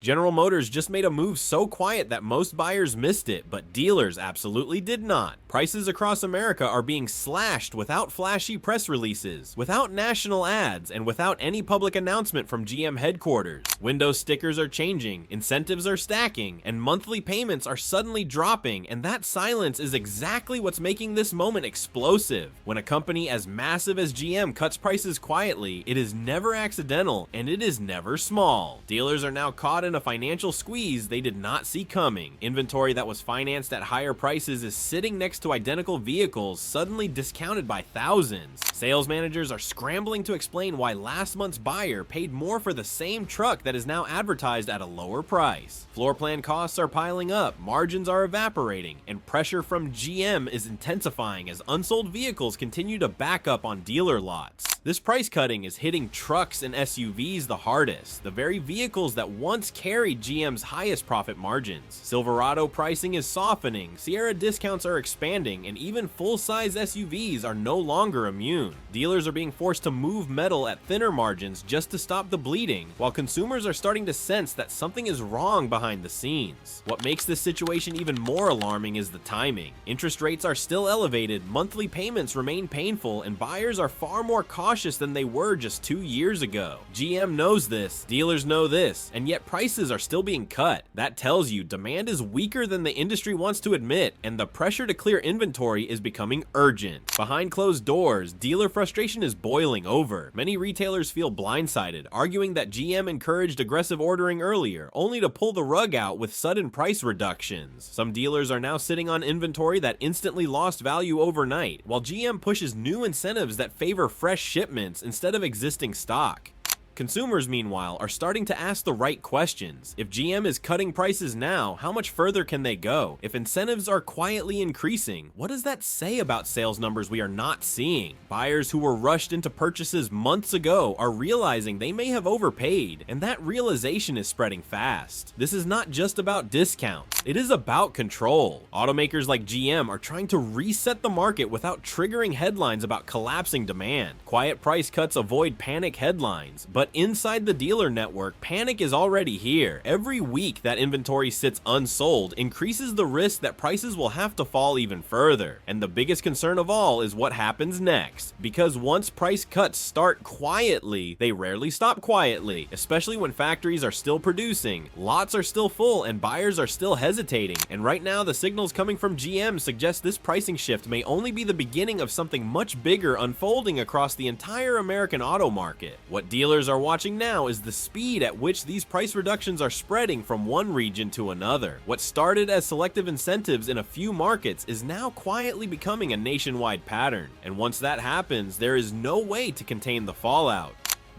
General Motors just made a move so quiet that most buyers missed it, but dealers absolutely did not. Prices across America are being slashed without flashy press releases, without national ads, and without any public announcement from GM headquarters. Window stickers are changing, incentives are stacking, and monthly payments are suddenly dropping, and that silence is exactly what's making this moment explosive. When a company as massive as GM cuts prices quietly, it is never accidental, and it is never small. Dealers are now caught in a financial squeeze they did not see coming. Inventory that was financed at higher prices is sitting next to identical vehicles, suddenly discounted by thousands. Sales managers are scrambling to explain why last month's buyer paid more for the same truck that is now advertised at a lower price. Floor plan costs are piling up, margins are evaporating, and pressure from GM is intensifying as unsold vehicles continue to back up on dealer lots. This price cutting is hitting trucks and SUVs the hardest, the very vehicles that once carried GM's highest profit margins. Silverado pricing is softening, Sierra discounts are expanding, and even full-size SUVs are no longer immune. Dealers are being forced to move metal at thinner margins just to stop the bleeding, while consumers are starting to sense that something is wrong behind the scenes. What makes this situation even more alarming is the timing. Interest rates are still elevated, monthly payments remain painful, and buyers are far more cautious than they were just 2 years ago. GM knows this, dealers know this, and yet prices are still being cut. That tells you demand is weaker than the industry wants to admit, and the pressure to clear inventory is becoming urgent. Behind closed doors, dealer frustration is boiling over. Many retailers feel blindsided, arguing that GM encouraged aggressive ordering earlier, only to pull the rug out with sudden price reductions. Some dealers are now sitting on inventory that instantly lost value overnight, while GM pushes new incentives that favor fresh shipments instead of existing stock. Consumers, meanwhile, are starting to ask the right questions. If GM is cutting prices now, how much further can they go? If incentives are quietly increasing, what does that say about sales numbers we are not seeing? Buyers who were rushed into purchases months ago are realizing they may have overpaid, and that realization is spreading fast. This is not just about discounts, it is about control. Automakers like GM are trying to reset the market without triggering headlines about collapsing demand. Quiet price cuts avoid panic headlines, but inside the dealer network, panic is already here. Every week that inventory sits unsold increases the risk that prices will have to fall even further. And the biggest concern of all is what happens next. Because once price cuts start quietly, they rarely stop quietly, especially when factories are still producing, lots are still full, and buyers are still hesitating. And right now, the signals coming from GM suggest this pricing shift may only be the beginning of something much bigger unfolding across the entire American auto market. What dealers are watching now is the speed at which these price reductions are spreading from one region to another. What started as selective incentives in a few markets is now quietly becoming a nationwide pattern. And once that happens, there is no way to contain the fallout.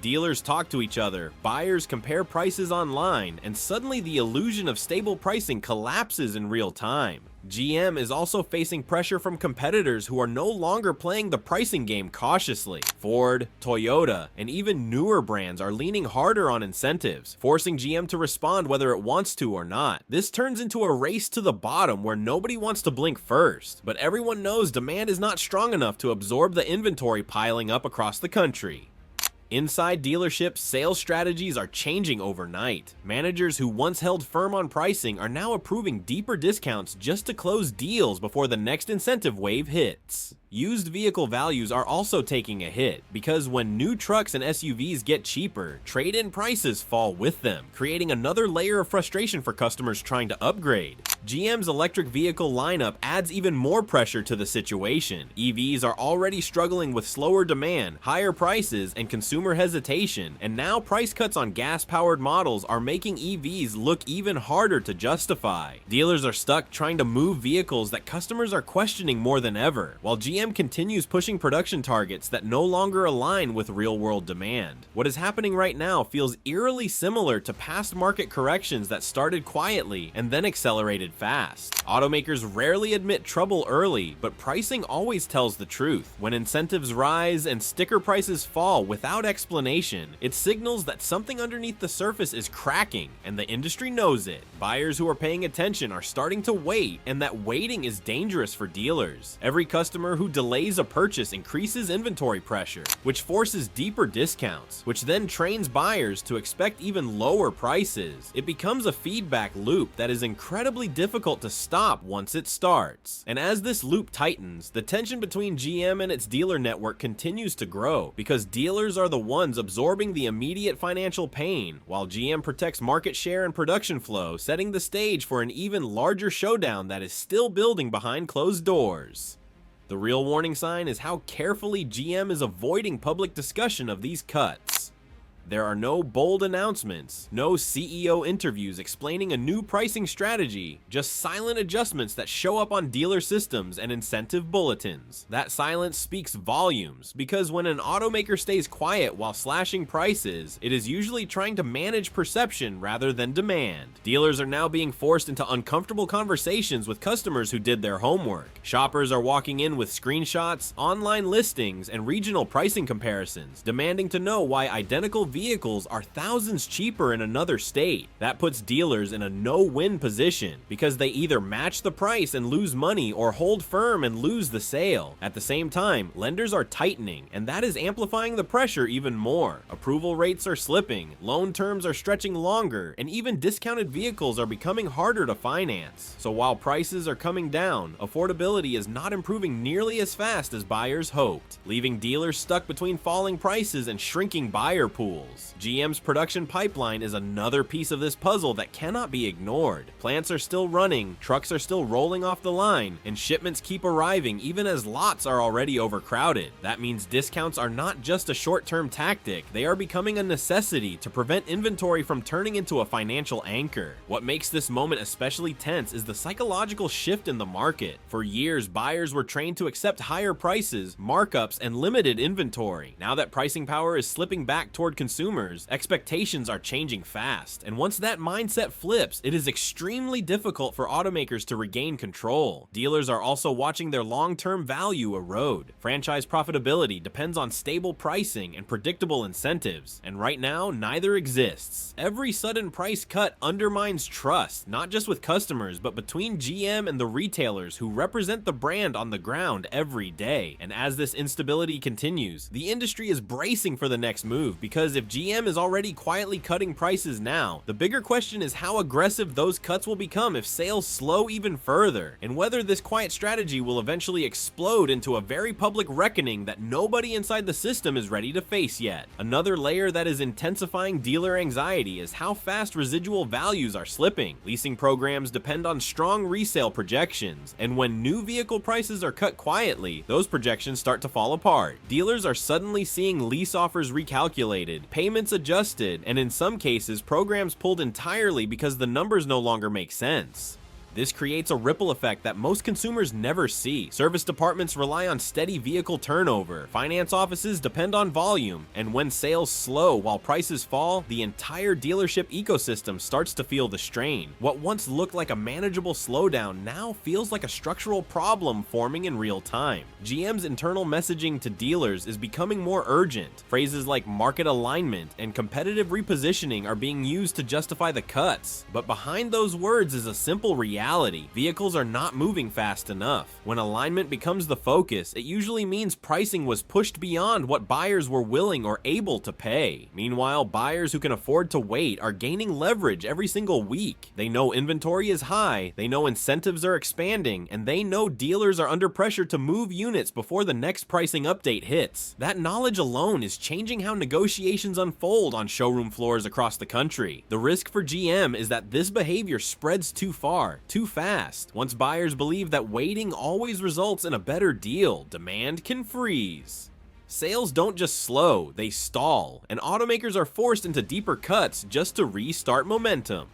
Dealers talk to each other, buyers compare prices online, and suddenly the illusion of stable pricing collapses in real time. GM is also facing pressure from competitors who are no longer playing the pricing game cautiously. Ford, Toyota, and even newer brands are leaning harder on incentives, forcing GM to respond whether it wants to or not. This turns into a race to the bottom where nobody wants to blink first, but everyone knows demand is not strong enough to absorb the inventory piling up across the country. Inside dealerships, sales strategies are changing overnight. Managers who once held firm on pricing are now approving deeper discounts just to close deals before the next incentive wave hits. Used vehicle values are also taking a hit, because when new trucks and SUVs get cheaper, trade-in prices fall with them, creating another layer of frustration for customers trying to upgrade. GM's electric vehicle lineup adds even more pressure to the situation. EVs are already struggling with slower demand, higher prices, and consumer hesitation, and now price cuts on gas-powered models are making EVs look even harder to justify. Dealers are stuck trying to move vehicles that customers are questioning more than ever, while GM continues pushing production targets that no longer align with real-world demand. What is happening right now feels eerily similar to past market corrections that started quietly and then accelerated fast. Automakers rarely admit trouble early, but pricing always tells the truth. When incentives rise and sticker prices fall without explanation, it signals that something underneath the surface is cracking, and the industry knows it. Buyers who are paying attention are starting to wait, and that waiting is dangerous for dealers. Every customer who who delays a purchase increases inventory pressure, which forces deeper discounts, which then trains buyers to expect even lower prices. It becomes a feedback loop that is incredibly difficult to stop once it starts. And as this loop tightens, the tension between GM and its dealer network continues to grow, because dealers are the ones absorbing the immediate financial pain, while GM protects market share and production flow, setting the stage for an even larger showdown that is still building behind closed doors. The real warning sign is how carefully GM is avoiding public discussion of these cuts. There are no bold announcements, no CEO interviews explaining a new pricing strategy, just silent adjustments that show up on dealer systems and incentive bulletins. That silence speaks volumes, because when an automaker stays quiet while slashing prices, it is usually trying to manage perception rather than demand. Dealers are now being forced into uncomfortable conversations with customers who did their homework. Shoppers are walking in with screenshots, online listings, and regional pricing comparisons, demanding to know why identical vehicles are thousands cheaper in another state. That puts dealers in a no-win position, because they either match the price and lose money or hold firm and lose the sale. At the same time, lenders are tightening, and that is amplifying the pressure even more. Approval rates are slipping, loan terms are stretching longer, and even discounted vehicles are becoming harder to finance. So while prices are coming down, affordability is not improving nearly as fast as buyers hoped, leaving dealers stuck between falling prices and shrinking buyer pools. GM's production pipeline is another piece of this puzzle that cannot be ignored. Plants are still running, trucks are still rolling off the line, and shipments keep arriving even as lots are already overcrowded. That means discounts are not just a short-term tactic, they are becoming a necessity to prevent inventory from turning into a financial anchor. What makes this moment especially tense is the psychological shift in the market. For years, buyers were trained to accept higher prices, markups, and limited inventory. Now that pricing power is slipping back toward consumers, expectations are changing fast, and once that mindset flips, it is extremely difficult for automakers to regain control. Dealers are also watching their long-term value erode. Franchise profitability depends on stable pricing and predictable incentives, and right now, neither exists. Every sudden price cut undermines trust, not just with customers, but between GM and the retailers who represent the brand on the ground every day. And as this instability continues, the industry is bracing for the next move, because if GM is already quietly cutting prices now, the bigger question is how aggressive those cuts will become if sales slow even further, and whether this quiet strategy will eventually explode into a very public reckoning that nobody inside the system is ready to face yet. Another layer that is intensifying dealer anxiety is how fast residual values are slipping. Leasing programs depend on strong resale projections, and when new vehicle prices are cut quietly, those projections start to fall apart. Dealers are suddenly seeing lease offers recalculated, payments adjusted, and in some cases, programs pulled entirely because the numbers no longer make sense. This creates a ripple effect that most consumers never see. Service departments rely on steady vehicle turnover, finance offices depend on volume, and when sales slow while prices fall, the entire dealership ecosystem starts to feel the strain. What once looked like a manageable slowdown now feels like a structural problem forming in real time. GM's internal messaging to dealers is becoming more urgent. Phrases like market alignment and competitive repositioning are being used to justify the cuts, but behind those words is a simple reality. Vehicles are not moving fast enough. When alignment becomes the focus, it usually means pricing was pushed beyond what buyers were willing or able to pay. Meanwhile, buyers who can afford to wait are gaining leverage every single week. They know inventory is high, they know incentives are expanding, and they know dealers are under pressure to move units before the next pricing update hits. That knowledge alone is changing how negotiations unfold on showroom floors across the country. The risk for GM is that this behavior spreads too far, too fast. Once buyers believe that waiting always results in a better deal, demand can freeze. Sales don't just slow, they stall, and automakers are forced into deeper cuts just to restart momentum.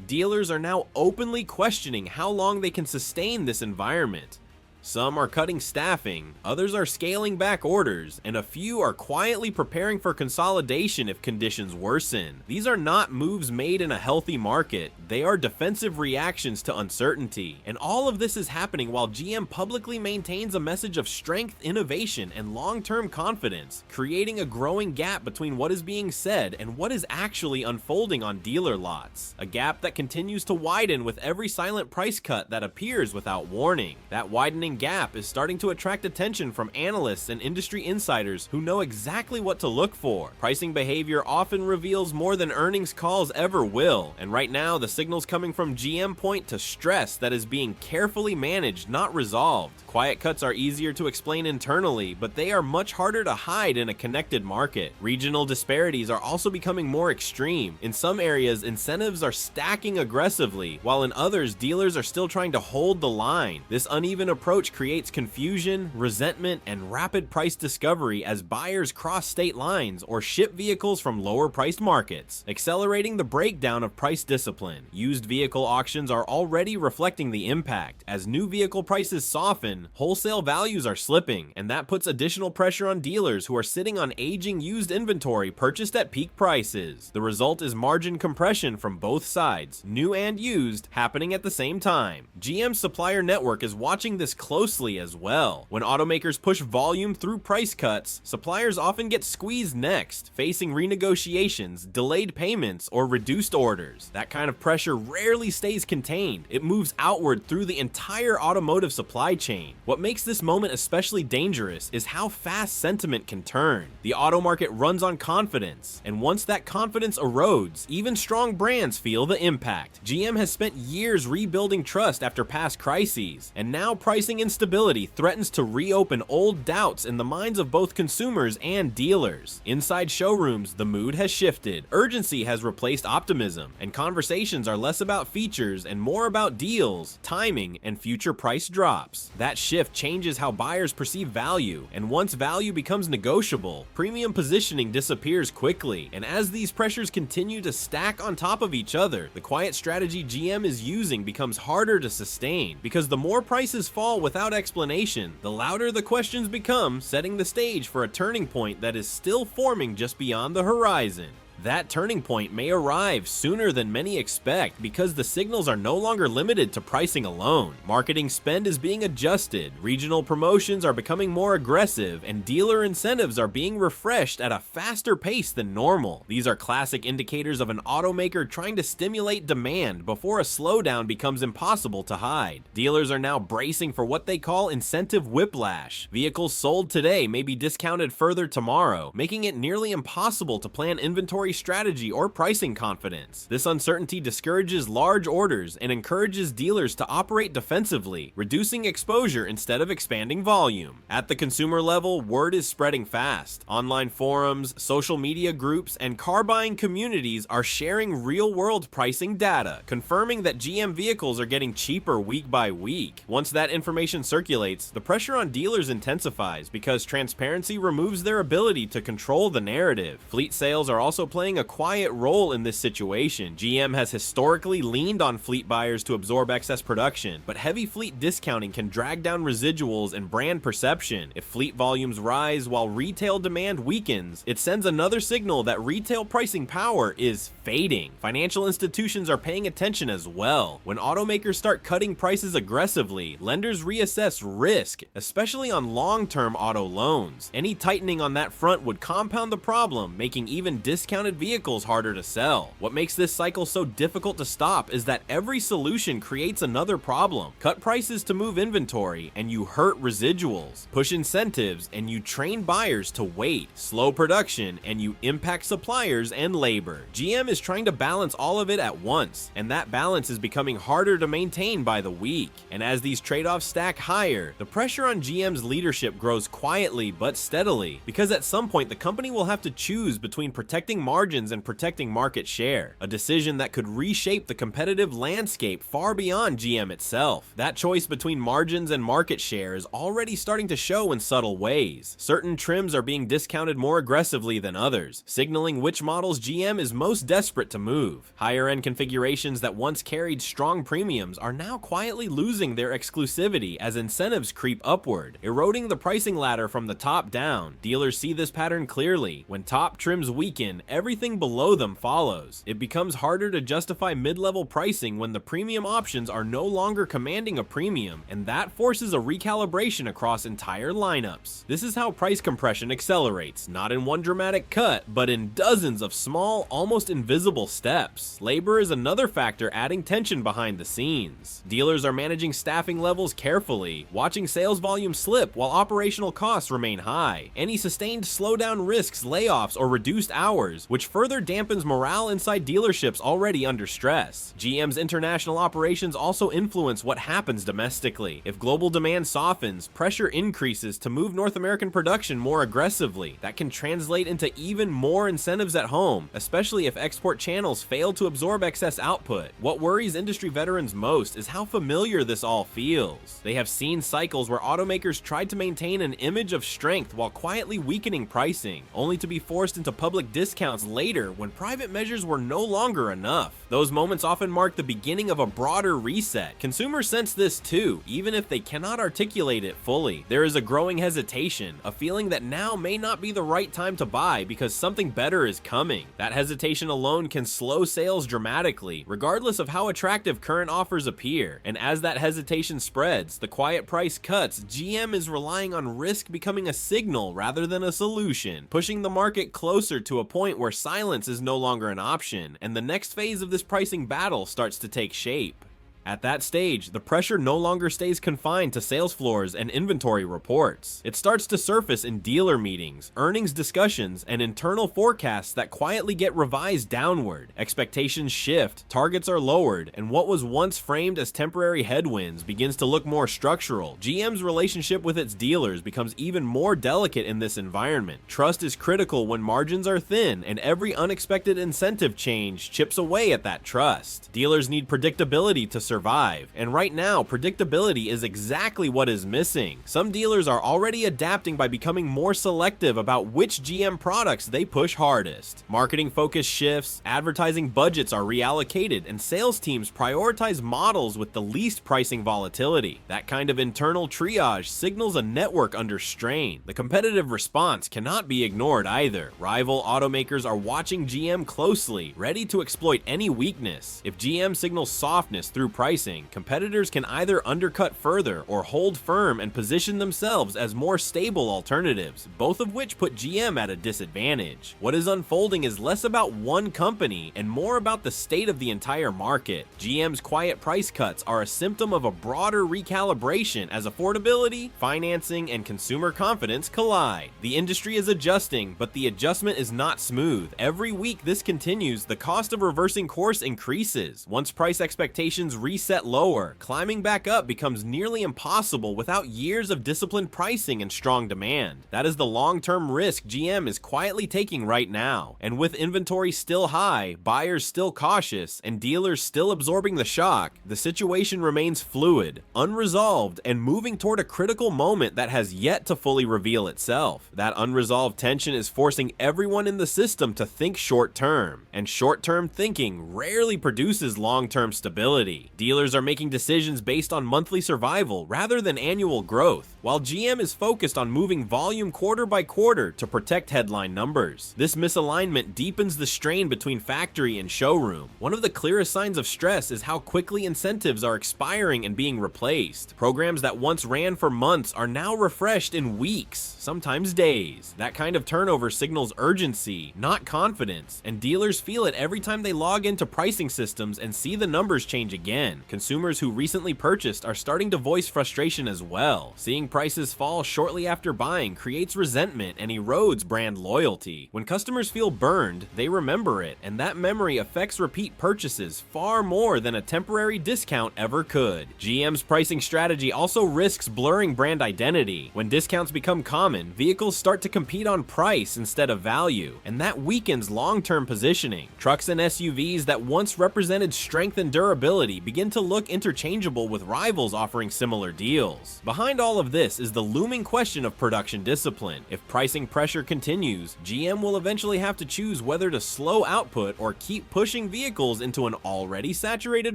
Dealers are now openly questioning how long they can sustain this environment. Some are cutting staffing, others are scaling back orders, and a few are quietly preparing for consolidation if conditions worsen. These are not moves made in a healthy market, they are defensive reactions to uncertainty. And all of this is happening while GM publicly maintains a message of strength, innovation, and long-term confidence, creating a growing gap between what is being said and what is actually unfolding on dealer lots. A gap that continues to widen with every silent price cut that appears without warning. That widening chain gap is starting to attract attention from analysts and industry insiders who know exactly what to look for. Pricing behavior often reveals more than earnings calls ever will, and right now the signals coming from GM point to stress that is being carefully managed, not resolved. Quiet cuts are easier to explain internally, but they are much harder to hide in a connected market. Regional disparities are also becoming more extreme. In some areas, incentives are stacking aggressively, while in others, dealers are still trying to hold the line. This uneven approach creates confusion, resentment, and rapid price discovery as buyers cross state lines or ship vehicles from lower-priced markets, accelerating the breakdown of price discipline. Used vehicle auctions are already reflecting the impact. As new vehicle prices soften, wholesale values are slipping, and that puts additional pressure on dealers who are sitting on aging used inventory purchased at peak prices. The result is margin compression from both sides, new and used, happening at the same time. GM's supplier network is watching this closely as well. When automakers push volume through price cuts, suppliers often get squeezed next, facing renegotiations, delayed payments, or reduced orders. That kind of pressure rarely stays contained. It moves outward through the entire automotive supply chain. What makes this moment especially dangerous is how fast sentiment can turn. The auto market runs on confidence, and once that confidence erodes, even strong brands feel the impact. GM has spent years rebuilding trust after past crises, and now pricing instability threatens to reopen old doubts in the minds of both consumers and dealers. Inside showrooms, the mood has shifted. Urgency has replaced optimism, and conversations are less about features and more about deals, timing, and future price drops. That shift changes how buyers perceive value, and once value becomes negotiable, premium positioning disappears quickly. And as these pressures continue to stack on top of each other, the quiet strategy GM is using becomes harder to sustain, because the more prices fall without explanation, the louder the questions become, setting the stage for a turning point that is still forming just beyond the horizon. That turning point may arrive sooner than many expect because the signals are no longer limited to pricing alone. Marketing spend is being adjusted, regional promotions are becoming more aggressive, and dealer incentives are being refreshed at a faster pace than normal. These are classic indicators of an automaker trying to stimulate demand before a slowdown becomes impossible to hide. Dealers are now bracing for what they call incentive whiplash. Vehicles sold today may be discounted further tomorrow, making it nearly impossible to plan inventory strategy or pricing confidence. This uncertainty discourages large orders and encourages dealers to operate defensively, reducing exposure instead of expanding volume. At the consumer level, word is spreading fast. Online forums, social media groups, and car buying communities are sharing real-world pricing data, confirming that GM vehicles are getting cheaper week by week. Once that information circulates, the pressure on dealers intensifies because transparency removes their ability to control the narrative. Fleet sales are also playing a quiet role in this situation. GM has historically leaned on fleet buyers to absorb excess production, but heavy fleet discounting can drag down residuals and brand perception. If fleet volumes rise while retail demand weakens, it sends another signal that retail pricing power is fading. Financial institutions are paying attention as well. When automakers start cutting prices aggressively, lenders reassess risk, especially on long-term auto loans. Any tightening on that front would compound the problem, making even discounted vehicles harder to sell. What makes this cycle so difficult to stop is that every solution creates another problem. Cut prices to move inventory, and you hurt residuals. Push incentives, and you train buyers to wait. Slow production, and you impact suppliers and labor. GM is trying to balance all of it at once, and that balance is becoming harder to maintain by the week. And as these trade-offs stack higher, the pressure on GM's leadership grows quietly but steadily, because at some point the company will have to choose between protecting margins and protecting market share, a decision that could reshape the competitive landscape far beyond GM itself. That choice between margins and market share is already starting to show in subtle ways. Certain trims are being discounted more aggressively than others, signaling which models GM is most desperate to move. Higher-end configurations that once carried strong premiums are now quietly losing their exclusivity as incentives creep upward, eroding the pricing ladder from the top down. Dealers see this pattern clearly. When top trims weaken, everything below them follows. It becomes harder to justify mid-level pricing when the premium options are no longer commanding a premium, and that forces a recalibration across entire lineups. This is how price compression accelerates, not in one dramatic cut, but in dozens of small, almost invisible visible steps. Labor is another factor adding tension behind the scenes. Dealers are managing staffing levels carefully, watching sales volume slip while operational costs remain high. Any sustained slowdown risks layoffs or reduced hours, which further dampens morale inside dealerships already under stress. GM's international operations also influence what happens domestically. If global demand softens, pressure increases to move North American production more aggressively. That can translate into even more incentives at home, especially if export channels fail to absorb excess output. What worries industry veterans most is how familiar this all feels. They have seen cycles where automakers tried to maintain an image of strength while quietly weakening pricing, only to be forced into public discounts later when private measures were no longer enough. Those moments often mark the beginning of a broader reset. Consumers sense this too, even if they cannot articulate it fully. There is a growing hesitation, a feeling that now may not be the right time to buy because something better is coming. That hesitation alone can slow sales dramatically, regardless of how attractive current offers appear. And as that hesitation spreads, the quiet price cuts, GM is relying on risk becoming a signal rather than a solution, pushing the market closer to a point where silence is no longer an option, and the next phase of this pricing battle starts to take shape. At that stage, the pressure no longer stays confined to sales floors and inventory reports. It starts to surface in dealer meetings, earnings discussions, and internal forecasts that quietly get revised downward. Expectations shift, targets are lowered, and what was once framed as temporary headwinds begins to look more structural. GM's relationship with its dealers becomes even more delicate in this environment. Trust is critical when margins are thin, and every unexpected incentive change chips away at that trust. Dealers need predictability to survive, and right now, predictability is exactly what is missing. Some dealers are already adapting by becoming more selective about which GM products they push hardest. Marketing focus shifts, advertising budgets are reallocated, and sales teams prioritize models with the least pricing volatility. That kind of internal triage signals a network under strain. The competitive response cannot be ignored either. Rival automakers are watching GM closely, ready to exploit any weakness. If GM signals softness through pricing, competitors can either undercut further or hold firm and position themselves as more stable alternatives, both of which put GM at a disadvantage. What is unfolding is less about one company and more about the state of the entire market. GM's quiet price cuts are a symptom of a broader recalibration as affordability, financing, and consumer confidence collide. The industry is adjusting, but the adjustment is not smooth. Every week this continues, the cost of reversing course increases. Once price expectations reset lower, climbing back up becomes nearly impossible without years of disciplined pricing and strong demand. That is the long-term risk GM is quietly taking right now. And with inventory still high, buyers still cautious, and dealers still absorbing the shock, the situation remains fluid, unresolved, and moving toward a critical moment that has yet to fully reveal itself. That unresolved tension is forcing everyone in the system to think short-term, and short-term thinking rarely produces long-term stability. Dealers are making decisions based on monthly survival rather than annual growth, while GM is focused on moving volume quarter by quarter to protect headline numbers. This misalignment deepens the strain between factory and showroom. One of the clearest signs of stress is how quickly incentives are expiring and being replaced. Programs that once ran for months are now refreshed in weeks, sometimes days. That kind of turnover signals urgency, not confidence, and dealers feel it every time they log into pricing systems and see the numbers change again. Consumers who recently purchased are starting to voice frustration as well. Seeing prices fall shortly after buying creates resentment and erodes brand loyalty. When customers feel burned, they remember it, and that memory affects repeat purchases far more than a temporary discount ever could. GM's pricing strategy also risks blurring brand identity. When discounts become common, vehicles start to compete on price instead of value, and that weakens long-term positioning. Trucks and SUVs that once represented strength and durability begin to look interchangeable with rivals offering similar deals. Behind all of this is the looming question of production discipline. If pricing pressure continues, GM will eventually have to choose whether to slow output or keep pushing vehicles into an already saturated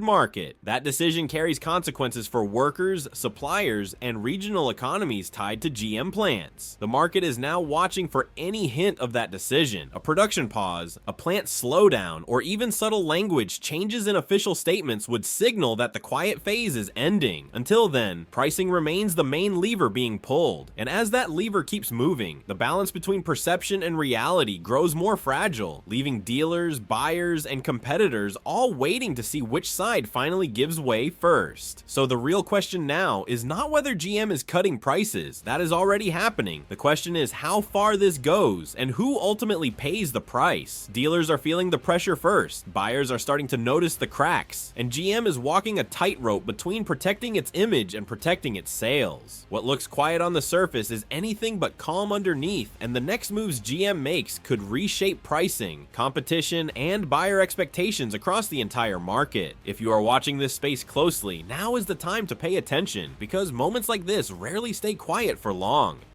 market. That decision carries consequences for workers, suppliers, and regional economies tied to GM plants. The market is now watching for any hint of that decision. A production pause, a plant slowdown, or even subtle language changes in official statements would signal signal that the quiet phase is ending. Until then, pricing remains the main lever being pulled, and as that lever keeps moving, the balance between perception and reality grows more fragile, leaving dealers, buyers, and competitors all waiting to see which side finally gives way first. So the real question now is not whether GM is cutting prices, that is already happening. The question is how far this goes and who ultimately pays the price. Dealers are feeling the pressure first, buyers are starting to notice the cracks, and GM is walking a tightrope between protecting its image and protecting its sales. What looks quiet on the surface is anything but calm underneath, and the next moves GM makes could reshape pricing, competition, and buyer expectations across the entire market. If you are watching this space closely, now is the time to pay attention, because moments like this rarely stay quiet for long.